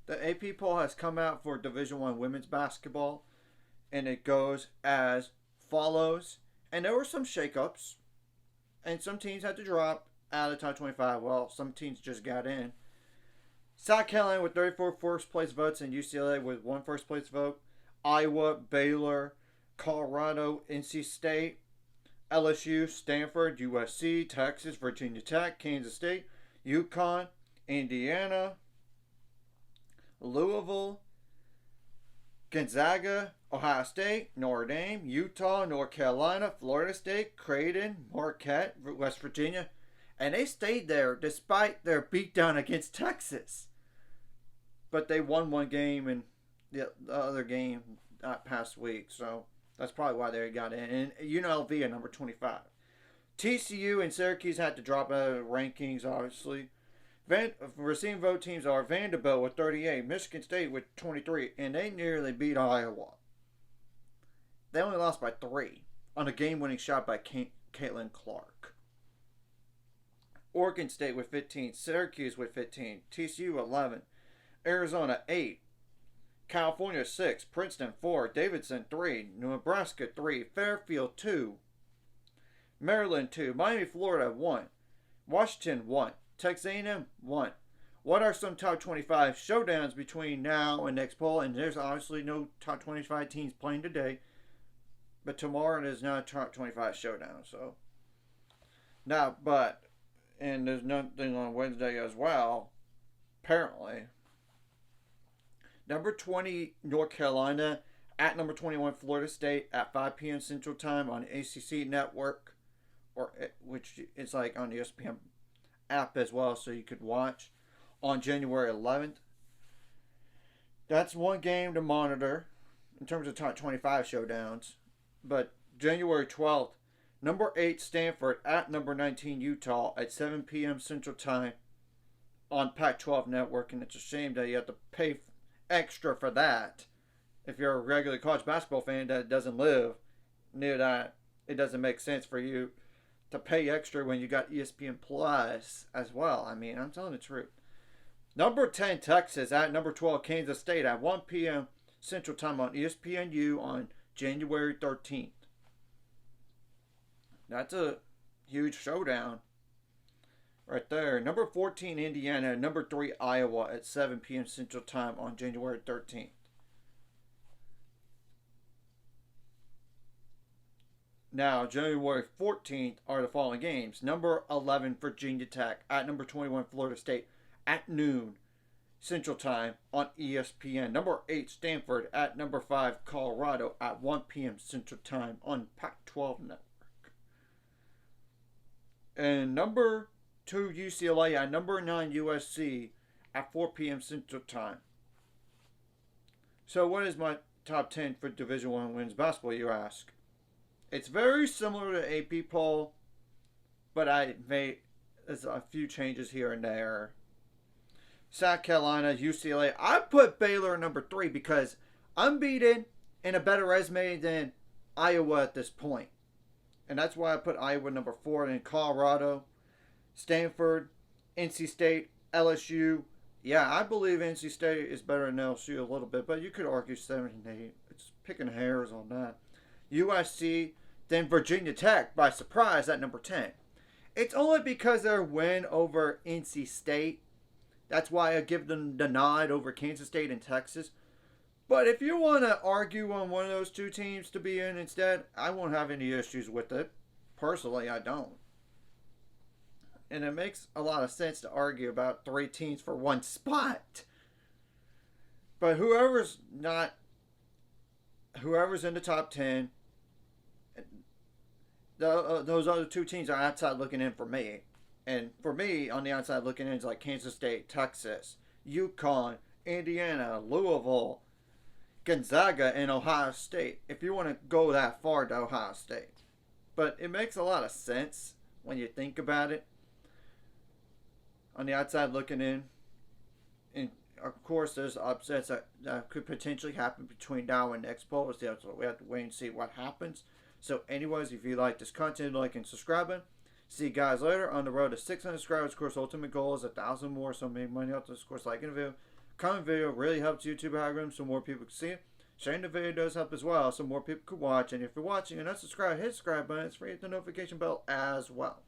The AP poll has come out for Division One women's basketball, and it goes as follows. And there were some shakeups, and some teams had to drop out of the top 25. Well, some teams just got in. South Carolina with 34 first place votes, and UCLA with one first place vote. Iowa, Baylor, Colorado, NC State, LSU, Stanford, USC, Texas, Virginia Tech, Kansas State, UConn, Indiana, Louisville, Gonzaga, Ohio State, Notre Dame, Utah, North Carolina, Florida State, Creighton, Marquette, West Virginia, and they stayed there despite their beatdown against Texas. But they won one game and the other game that past week, so that's probably why they got in. And UNLV at number 25. TCU and Syracuse had to drop out of the rankings, obviously. Receiving vote teams are Vanderbilt with 38, Michigan State with 23, and they nearly beat Iowa. They only lost by 3 on a game-winning shot by Caitlin Clark. Oregon State with 15, Syracuse with 15, TCU 11, Arizona 8, California 6, Princeton 4, Davidson 3, Nebraska 3, Fairfield 2, Maryland 2, Miami, Florida 1, Washington 1, Texas A&M 1. What are some top 25 showdowns between now and next poll? And there's obviously no top 25 teams playing today, but tomorrow there's not a top 25 showdown. So now, and there's nothing on Wednesday as well, apparently. Number 20, North Carolina at number 21, Florida State at 5 p.m. Central Time on ACC Network, which is like on the ESPN app as well, so you could watch on January 11th. That's one game to monitor in terms of top 25 showdowns. But January 12th, number 8 Stanford at number 19 Utah at 7 p.m. Central Time on Pac-12 Network, and it's a shame that you have to pay extra for that. If you're a regular college basketball fan that doesn't live near that, it doesn't make sense for you to pay extra when you got ESPN Plus as well. I mean, I'm telling the truth. Number 10 Texas at number 12 Kansas State at 1 p.m. Central Time on ESPNU on January 13th. That's a huge showdown right there. Number 14 Indiana, number 3 Iowa at 7 p.m. Central Time on January 13th. Now, January 14th are the following games. Number 11 Virginia Tech at number 21 Florida State at noon Central Time on ESPN. Number 8 Stanford at number 5 Colorado at 1 p.m. Central Time on Pac-12 Network. And number 2 UCLA at number 9 USC at 4 p.m. Central Time. So what is my top 10 for Division I women's basketball, you ask? It's very similar to AP poll, but I made a few changes here and there. South Carolina, UCLA. I put Baylor at number 3 because unbeaten and a better resume than Iowa at this point. And that's why I put Iowa number 4. And then Colorado, Stanford, NC State, LSU. Yeah, I believe NC State is better than LSU a little bit, but you could argue 7 and 8. It's picking hairs on that. USC, then Virginia Tech by surprise at number 10. It's only because their win over NC State. That's why I give them the nod over Kansas State and Texas. But if you want to argue on one of those two teams to be in instead, I won't have any issues with it. Personally, I don't. And it makes a lot of sense to argue about 3 teams for one spot. But whoever's in the top 10, those other 2 teams are outside looking in for me. And for me, on the outside looking in, is like Kansas State, Texas, UConn, Indiana, Louisville, Gonzaga, and Ohio State. If you want to go that far to Ohio State. But it makes a lot of sense when you think about it. On the outside looking in. And of course, there's upsets that could potentially happen between now and next poll. So we have to wait and see what happens. So anyways, if you like this content, like and subscribing. See you guys later on the road to 600 subscribers. Of course, ultimate goal is 1,000 more, so make money off this. Of course, like and review. Comment video really helps YouTube algorithm so more people can see it. Sharing the video does help as well so more people can watch. And if you're watching and not subscribed, hit the subscribe button. It's free. Hit the notification bell as well.